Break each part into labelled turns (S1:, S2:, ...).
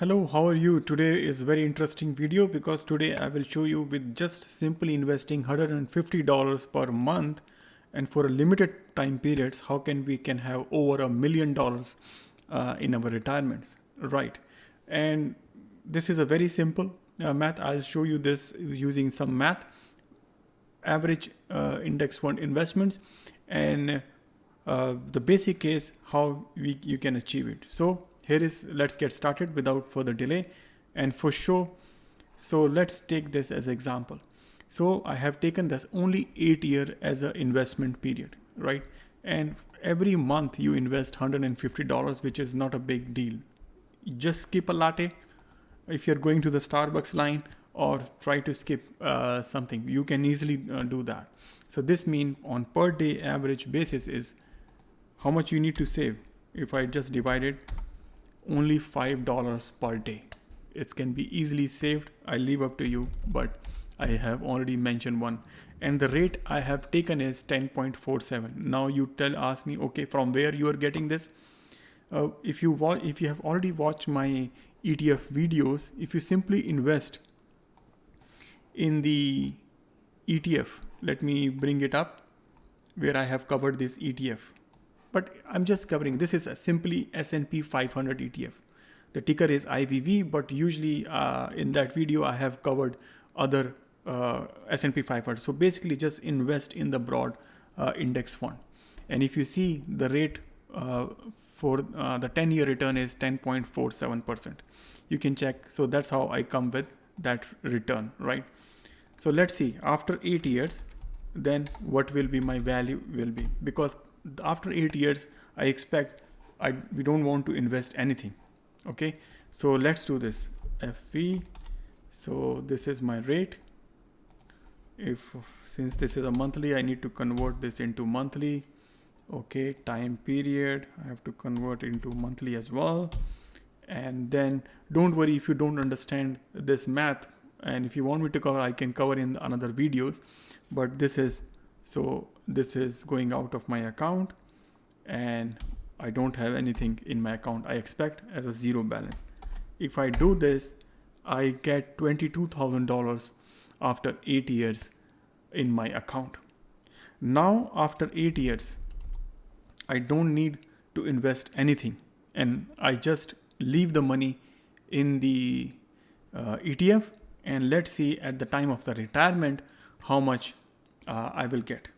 S1: Hello, how are you? Today is very interesting video because today I will show you with just simply investing $150 per month and for a limited time periods how can have over $1 million in our retirements, right? And this is a very simple math. I'll show you this using some math, average index fund investments, and the basic is how you can achieve it. So here is, let's get started without further delay. And for sure, so let's take this as example. So I have taken this only 8 year as an investment period, right? And every month you invest $150, which is not a big deal. You just skip a latte if you're going to the Starbucks line, or try to skip something. You can easily do that. So this means on per day average basis is how much you need to save. If I just divide it, only $5 per day. It can be easily saved. I leave up to you, but I have already mentioned one. And the rate I have taken is 10.47. Now you ask me, okay, from where you are getting this? If you have already watched my ETF videos, if you simply invest in the ETF, let me bring it up where I have covered this ETF. But I'm just covering, this is a simply S&P 500 ETF. The ticker is IVV, but usually in that video I have covered other S&P 500. So basically just invest in the broad index fund. And if you see the rate for the 10-year return is 10.47%. You can check. So that's how I come with that return, right? So let's see, after 8 years, then what will be my value will be, because after 8 years, I expect we don't want to invest anything. Okay, so let's do this. FV, so this is my rate. Since this is a monthly, I need to convert this into monthly. Okay, time period, I have to convert into monthly as well. And then don't worry if you don't understand this math, and if you want me to cover, I can cover in another videos. But this is going out of my account, and I don't have anything in my account. I expect as a zero balance. If I do this, I get $22,000 after 8 years in my account. Now after 8 years, I don't need to invest anything, and I just leave the money in the ETF, and let's see at the time of the retirement how much I will get,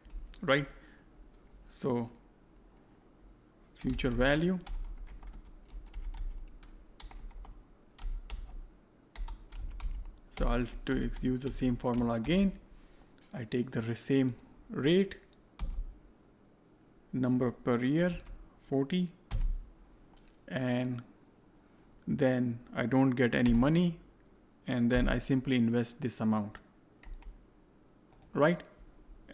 S1: right? So future value, so I'll use the same formula again. I take the same rate, number per year 40, and then I don't get any money, and then I simply invest this amount, right?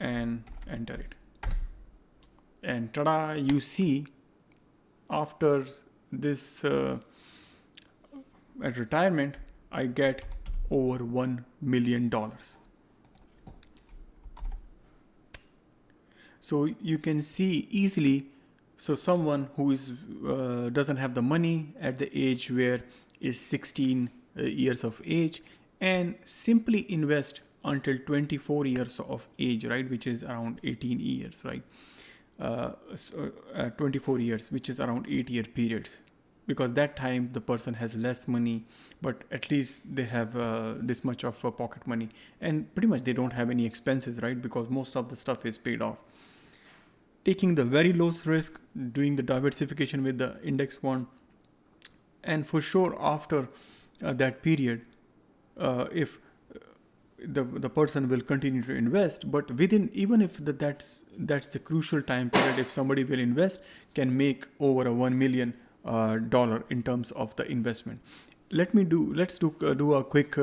S1: And enter it, and tada, you see after this at retirement I get over $1 million. So you can see easily, so someone who is doesn't have the money at the age where is 16 years of age, and simply invest until 24 years of age, right, which is around 18 years, right? 24 years, which is around 8-year periods, because that time the person has less money, but at least they have this much of pocket money, and pretty much they don't have any expenses, right, because most of the stuff is paid off. Taking the very low risk, doing the diversification with the index fund, and for sure after that period, if the person will continue to invest, but within, even if that's the crucial time period, if somebody will invest, can make over a $1 million in terms of the investment. Let's do a quick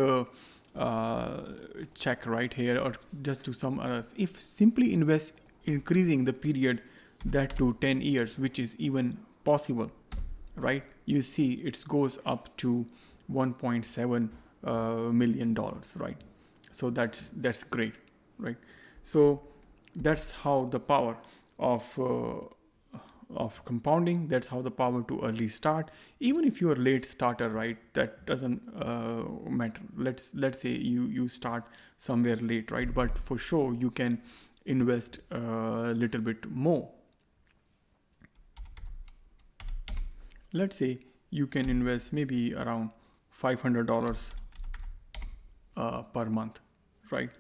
S1: check right here, or just do some if simply invest, increasing the period that to 10 years, which is even possible, right? You see it goes up to $1.7 million, right? So that's great, right? So that's how the power of of compounding. That's how the power to early start. Even if you're a late starter, right, that doesn't matter. Let's say you start somewhere late, right, but for sure you can invest a little bit more. Let's say you can invest maybe around $500 per month, right?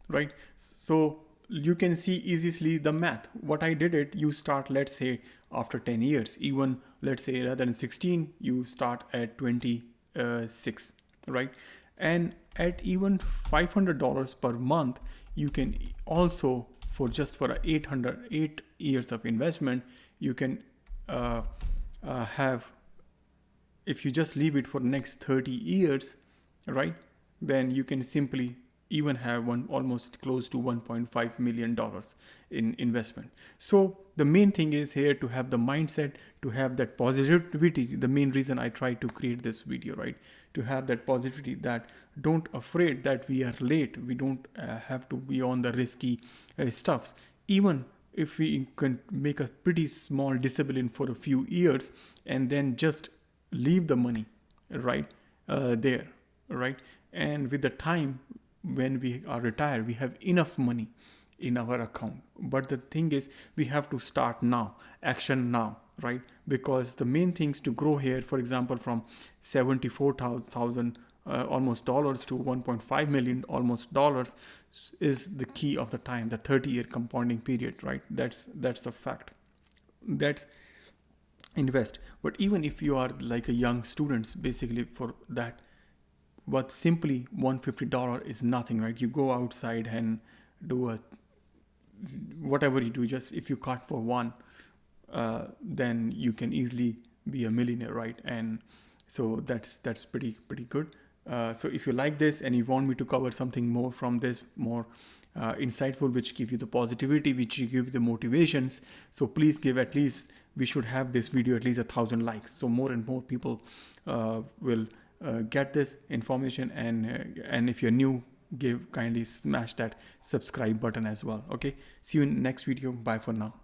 S1: Right, so you can see easily the math. What I did it, you start, let's say, after 10 years, even let's say rather than 16, you start at 26, right? And at even $500 per month, you can also, for just for 8 years of investment, you can uh, have, if you just leave it for next 30 years, right, then you can simply even have one almost close to $1.5 million in investment. So the main thing is here to have the mindset, to have that positivity. The main reason I try to create this video, right, to have that positivity, that don't afraid that we are late, we don't have to be on the risky stuffs. Even if we can make a pretty small discipline for a few years and then just leave the money, right, there, right, and with the time when we are retired, we have enough money in our account. But the thing is, we have to start now, action now, right? Because the main things to grow here, for example, from 74,000 almost dollars to 1.5 million almost dollars, is the key of the time, the 30-year compounding period, right? That's the fact. That's invest. But even if you are like a young students, basically for that, but simply $150 is nothing, right? You go outside and do a whatever you do, just if you cut for one, then you can easily be a millionaire, right? And so that's pretty good. So if you like this and you want me to cover something more from this, more insightful, which give you the positivity, which you give the motivations, so please give at least, we should have this video at least 1,000 likes, so more and more people will get this information. And if you're new, kindly smash that subscribe button as well. Okay, see you in next video. Bye for now.